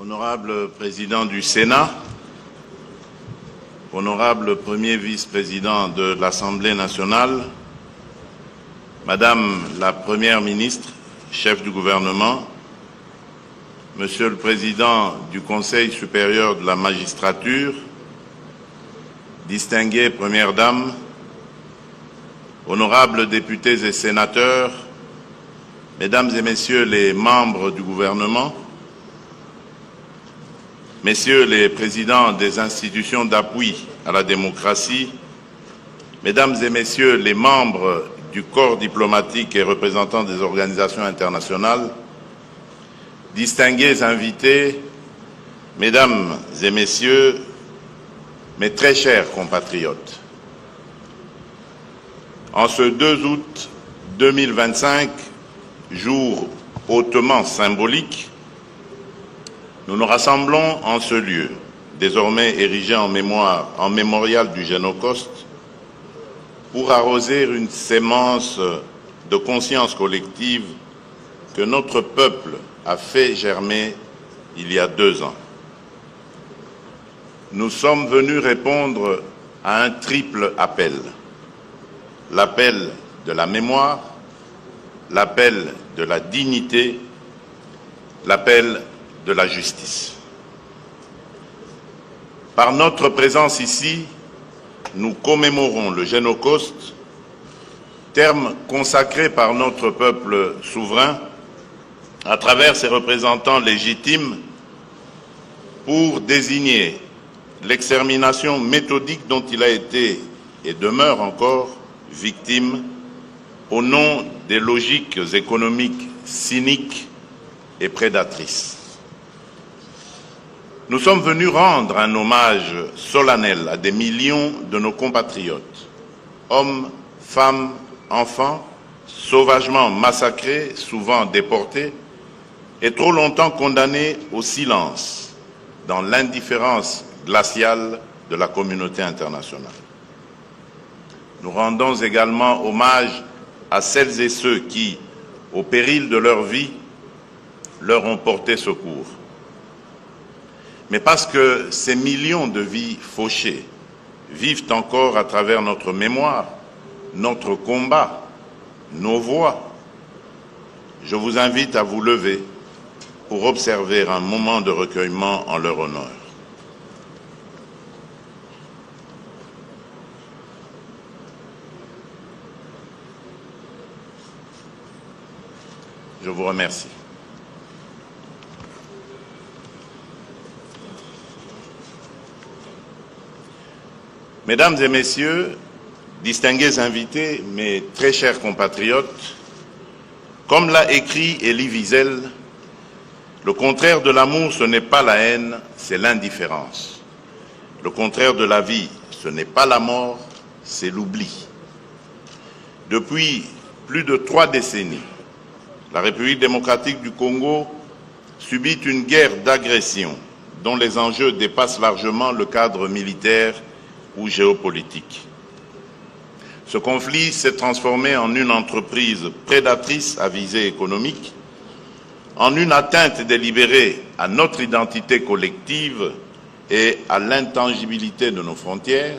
Honorable Président du Sénat, Honorable Premier Vice-président de l'Assemblée nationale, Madame la Première ministre, chef du gouvernement, Monsieur le Président du Conseil supérieur de la magistrature, distinguées Premières Dames, honorables députés et sénateurs, Mesdames et Messieurs les membres du gouvernement, Messieurs les présidents des institutions d'appui à la démocratie, Mesdames et Messieurs les membres du corps diplomatique et représentants des organisations internationales, distingués invités, Mesdames et Messieurs, mes très chers compatriotes, en ce 2 août 2025, jour hautement symbolique, nous nous rassemblons en ce lieu, désormais érigé en mémorial du Génocauste, pour arroser une sémence de conscience collective que notre peuple a fait germer il y a 2 ans. Nous sommes venus répondre à un triple appel. L'appel de la mémoire, l'appel de la dignité, l'appel de la justice. Par notre présence ici, nous commémorons le Génocauste, terme consacré par notre peuple souverain à travers ses représentants légitimes pour désigner l'extermination méthodique dont il a été et demeure encore victime au nom des logiques économiques cyniques et prédatrices. Nous sommes venus rendre un hommage solennel à des millions de nos compatriotes, hommes, femmes, enfants, sauvagement massacrés, souvent déportés, et trop longtemps condamnés au silence, dans l'indifférence glaciale de la communauté internationale. Nous rendons également hommage à celles et ceux qui, au péril de leur vie, leur ont porté secours. Mais parce que ces millions de vies fauchées vivent encore à travers notre mémoire, notre combat, nos voix, je vous invite à vous lever pour observer un moment de recueillement en leur honneur. Je vous remercie. Mesdames et Messieurs, distingués invités, mes très chers compatriotes, comme l'a écrit Elie Wiesel, le contraire de l'amour, ce n'est pas la haine, c'est l'indifférence. Le contraire de la vie, ce n'est pas la mort, c'est l'oubli. Depuis plus de 3 décennies, la République démocratique du Congo subit une guerre d'agression dont les enjeux dépassent largement le cadre militaire ou géopolitique. Ce conflit s'est transformé en une entreprise prédatrice à visée économique, en une atteinte délibérée à notre identité collective et à l'intangibilité de nos frontières,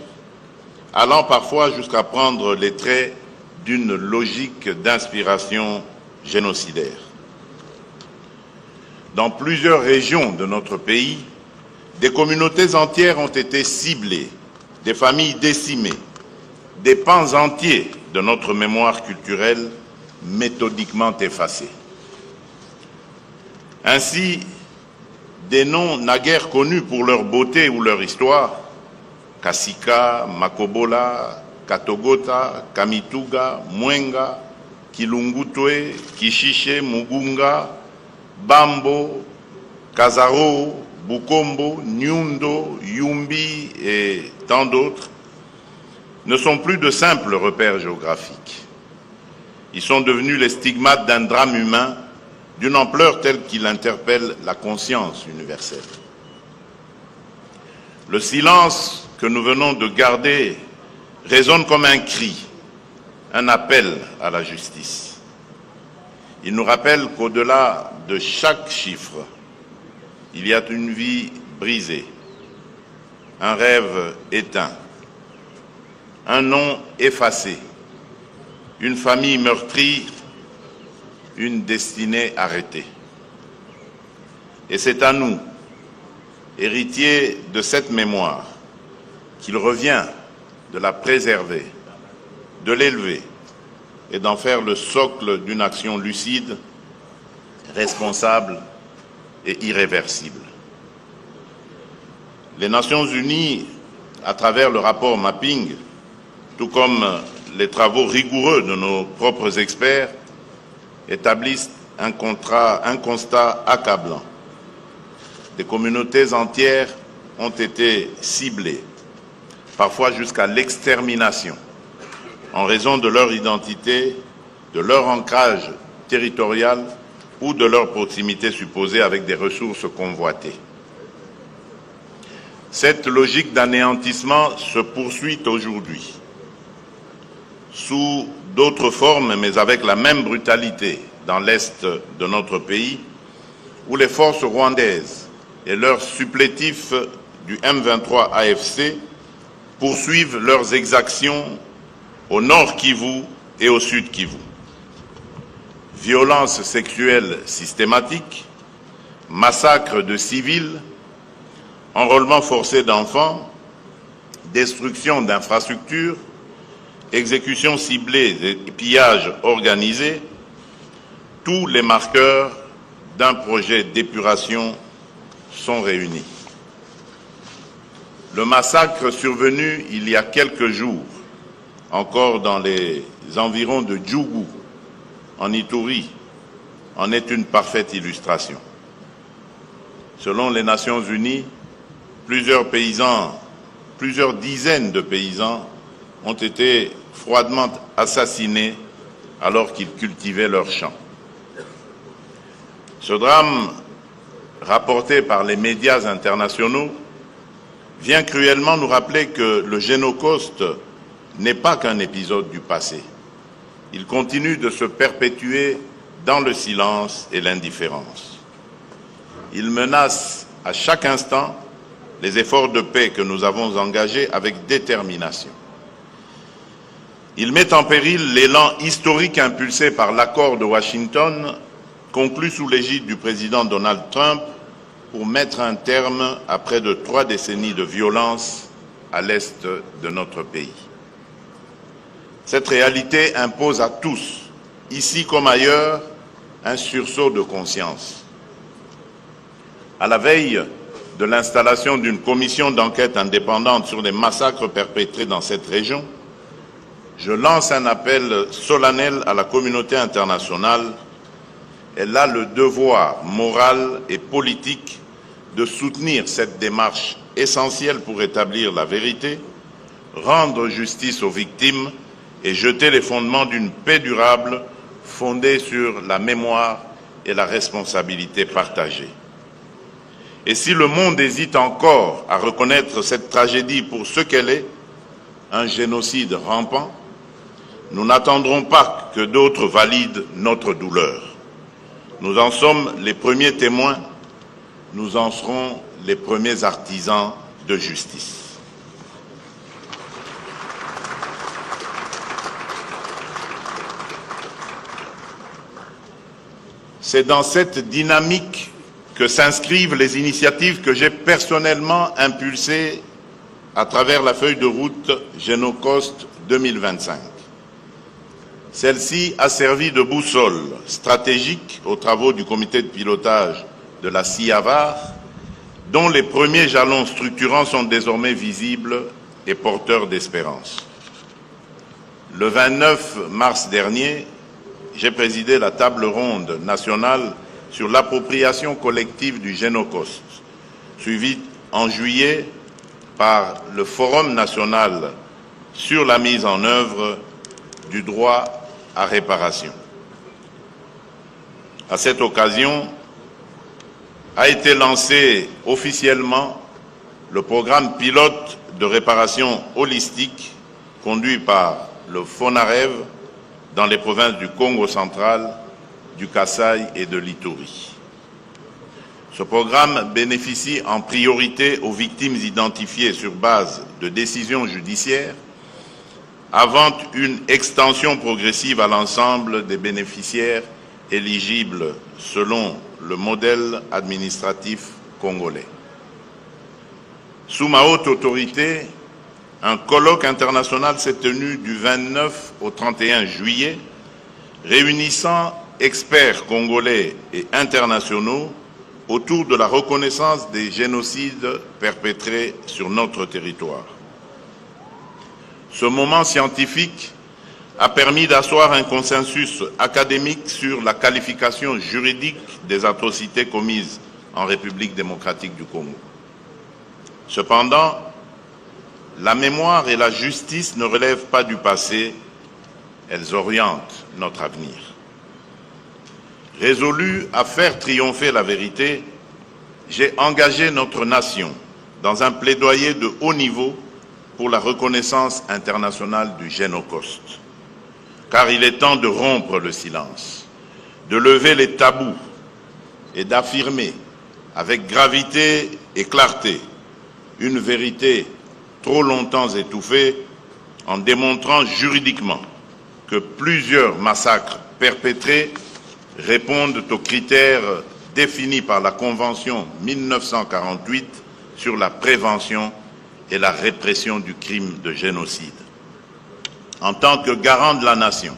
allant parfois jusqu'à prendre les traits d'une logique d'inspiration génocidaire. Dans plusieurs régions de notre pays, des communautés entières ont été ciblées, des familles décimées, des pans entiers de notre mémoire culturelle méthodiquement effacés. Ainsi, des noms naguère connus pour leur beauté ou leur histoire, Kasika, Makobola, Katogota, Kamituga, Mwenga, Kilungutwe, Kishiche, Mugunga, Bambo, Kazaro, Bukombo, Nyundo, Yumbi et tant d'autres, ne sont plus de simples repères géographiques. Ils sont devenus les stigmates d'un drame humain d'une ampleur telle qu'il interpelle la conscience universelle. Le silence que nous venons de garder résonne comme un cri, un appel à la justice. Il nous rappelle qu'au-delà de chaque chiffre, il y a une vie brisée, un rêve éteint, un nom effacé, une famille meurtrie, une destinée arrêtée. Et c'est à nous, héritiers de cette mémoire, qu'il revient de la préserver, de l'élever et d'en faire le socle d'une action lucide, responsable et irréversible. Les Nations Unies, à travers le rapport Mapping, tout comme les travaux rigoureux de nos propres experts, établissent un constat accablant. Des communautés entières ont été ciblées, parfois jusqu'à l'extermination, en raison de leur identité, de leur ancrage territorial ou de leur proximité supposée avec des ressources convoitées. Cette logique d'anéantissement se poursuit aujourd'hui, sous d'autres formes, mais avec la même brutalité dans l'est de notre pays, où les forces rwandaises et leurs supplétifs du M23 AFC poursuivent leurs exactions au nord Kivu et au sud Kivu. Violences sexuelles systématiques, massacres de civils, enrôlement forcé d'enfants, destruction d'infrastructures, exécutions ciblées et pillages organisés, tous les marqueurs d'un projet d'épuration sont réunis. Le massacre survenu il y a quelques jours, encore dans les environs de Djougou, en Ituri, en est une parfaite illustration. Selon les Nations Unies, plusieurs dizaines de paysans ont été froidement assassinés alors qu'ils cultivaient leurs champs. Ce drame, rapporté par les médias internationaux, vient cruellement nous rappeler que le Génocoste n'est pas qu'un épisode du passé. Il continue de se perpétuer dans le silence et l'indifférence. Il menace à chaque instant les efforts de paix que nous avons engagés avec détermination. Il met en péril l'élan historique impulsé par l'accord de Washington, conclu sous l'égide du président Donald Trump, pour mettre un terme à près de 3 décennies de violence à l'est de notre pays. Cette réalité impose à tous, ici comme ailleurs, un sursaut de conscience. À la veille de l'installation d'une commission d'enquête indépendante sur les massacres perpétrés dans cette région, je lance un appel solennel à la communauté internationale. Elle a le devoir moral et politique de soutenir cette démarche essentielle pour établir la vérité, rendre justice aux victimes et jeter les fondements d'une paix durable fondée sur la mémoire et la responsabilité partagée. Et si le monde hésite encore à reconnaître cette tragédie pour ce qu'elle est, un génocide rampant, nous n'attendrons pas que d'autres valident notre douleur. Nous en sommes les premiers témoins, nous en serons les premiers artisans de justice. C'est dans cette dynamique que s'inscrivent les initiatives que j'ai personnellement impulsées à travers la feuille de route Génocoste 2025. Celle-ci a servi de boussole stratégique aux travaux du comité de pilotage de la CIAVAR, dont les premiers jalons structurants sont désormais visibles et porteurs d'espérance. Le 29 mars dernier, j'ai présidé la table ronde nationale sur l'appropriation collective du Génocoste, suivie en juillet par le Forum national sur la mise en œuvre du droit à réparation. À cette occasion, a été lancé officiellement le programme pilote de réparation holistique conduit par le FONAREV dans les provinces du Congo central, du Kasaï et de l'Ituri. Ce programme bénéficie en priorité aux victimes identifiées sur base de décisions judiciaires, avant une extension progressive à l'ensemble des bénéficiaires éligibles selon le modèle administratif congolais. Sous ma haute autorité, un colloque international s'est tenu du 29 au 31 juillet, réunissant experts congolais et internationaux autour de la reconnaissance des génocides perpétrés sur notre territoire. Ce moment scientifique a permis d'asseoir un consensus académique sur la qualification juridique des atrocités commises en République démocratique du Congo. Cependant, la mémoire et la justice ne relèvent pas du passé, elles orientent notre avenir. Résolu à faire triompher la vérité, j'ai engagé notre nation dans un plaidoyer de haut niveau pour la reconnaissance internationale du Génocide. Car il est temps de rompre le silence, de lever les tabous et d'affirmer avec gravité et clarté une vérité trop longtemps étouffée en démontrant juridiquement que plusieurs massacres perpétrés répondent aux critères définis par la Convention 1948 sur la prévention et la répression du crime de génocide. En tant que garant de la nation,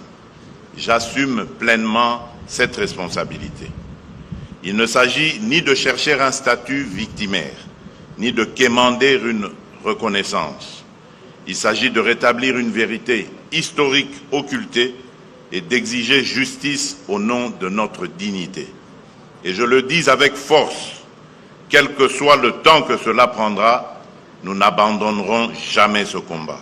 j'assume pleinement cette responsabilité. Il ne s'agit ni de chercher un statut victimaire, ni de quémander une reconnaissance. Il s'agit de rétablir une vérité historique occultée et d'exiger justice au nom de notre dignité. Et je le dis avec force, quel que soit le temps que cela prendra, nous n'abandonnerons jamais ce combat.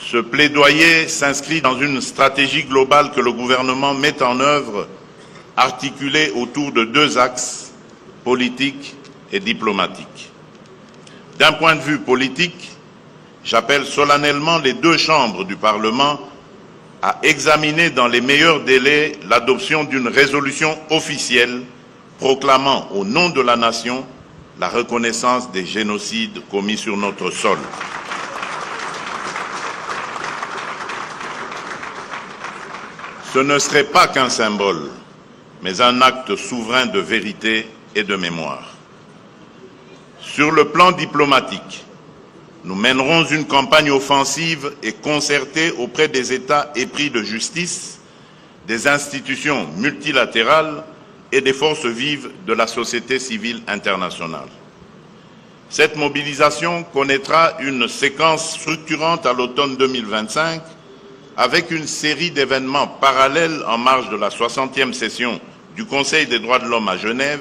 Ce plaidoyer s'inscrit dans une stratégie globale que le gouvernement met en œuvre, articulée autour de deux axes, politiques et diplomatiques. D'un point de vue politique, j'appelle solennellement les deux chambres du Parlement à examiner dans les meilleurs délais l'adoption d'une résolution officielle proclamant au nom de la nation la reconnaissance des génocides commis sur notre sol. Ce ne serait pas qu'un symbole, mais un acte souverain de vérité et de mémoire. Sur le plan diplomatique, nous mènerons une campagne offensive et concertée auprès des États épris de justice, des institutions multilatérales et des forces vives de la société civile internationale. Cette mobilisation connaîtra une séquence structurante à l'automne 2025 avec une série d'événements parallèles en marge de la 60e session du Conseil des droits de l'homme à Genève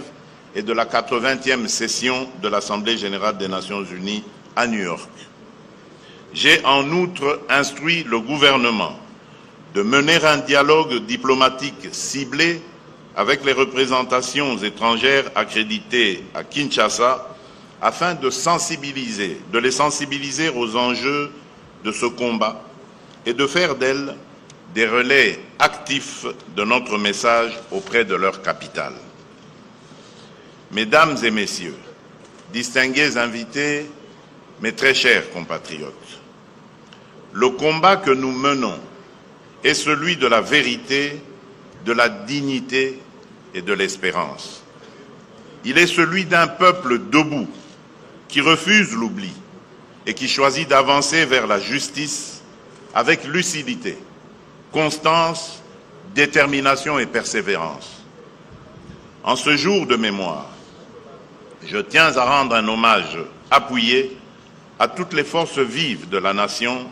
et de la 80e session de l'Assemblée générale des Nations unies à New York. J'ai en outre instruit le gouvernement de mener un dialogue diplomatique ciblé avec les représentations étrangères accréditées à Kinshasa afin de les sensibiliser aux enjeux de ce combat et de faire d'elles des relais actifs de notre message auprès de leur capitale. Mesdames et messieurs, distingués invités, mes très chers compatriotes, le combat que nous menons est celui de la vérité, de la dignité et de l'espérance. Il est celui d'un peuple debout qui refuse l'oubli et qui choisit d'avancer vers la justice avec lucidité, constance, détermination et persévérance. En ce jour de mémoire, je tiens à rendre un hommage appuyé à toutes les forces vives de la nation,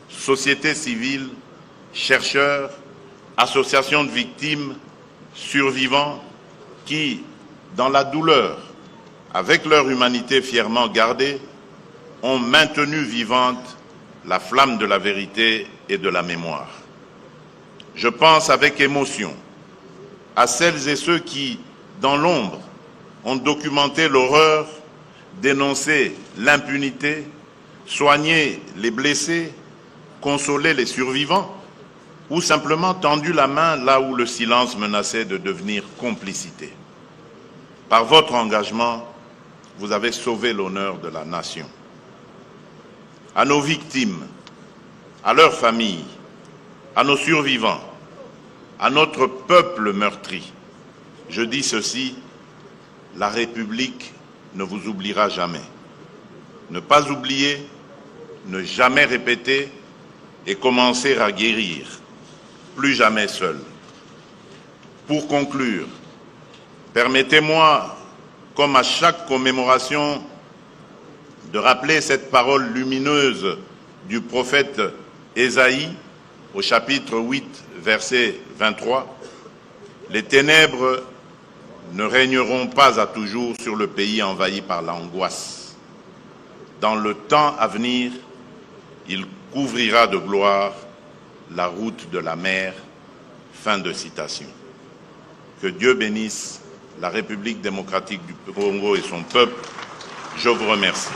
société civile, chercheurs, associations de victimes, survivants, qui, dans la douleur, avec leur humanité fièrement gardée, ont maintenu vivante la flamme de la vérité et de la mémoire. Je pense avec émotion à celles et ceux qui, dans l'ombre, ont documenté l'horreur, dénoncé l'impunité, soigné les blessés, consolé les survivants, ou simplement tendu la main là où le silence menaçait de devenir complicité. Par votre engagement, vous avez sauvé l'honneur de la nation. À nos victimes, à leurs familles, à nos survivants, à notre peuple meurtri, je dis ceci, la République ne vous oubliera jamais. Ne pas oublier, ne jamais répéter et commencer à guérir, plus jamais seul. Pour conclure, permettez-moi, comme à chaque commémoration, de rappeler cette parole lumineuse du prophète Ésaïe au chapitre 8, verset 23. Les ténèbres ne régneront pas à toujours sur le pays envahi par l'angoisse. Dans le temps à venir, il couvrira de gloire la route de la mer. Fin de citation. Que Dieu bénisse la République démocratique du Congo et son peuple. Je vous remercie.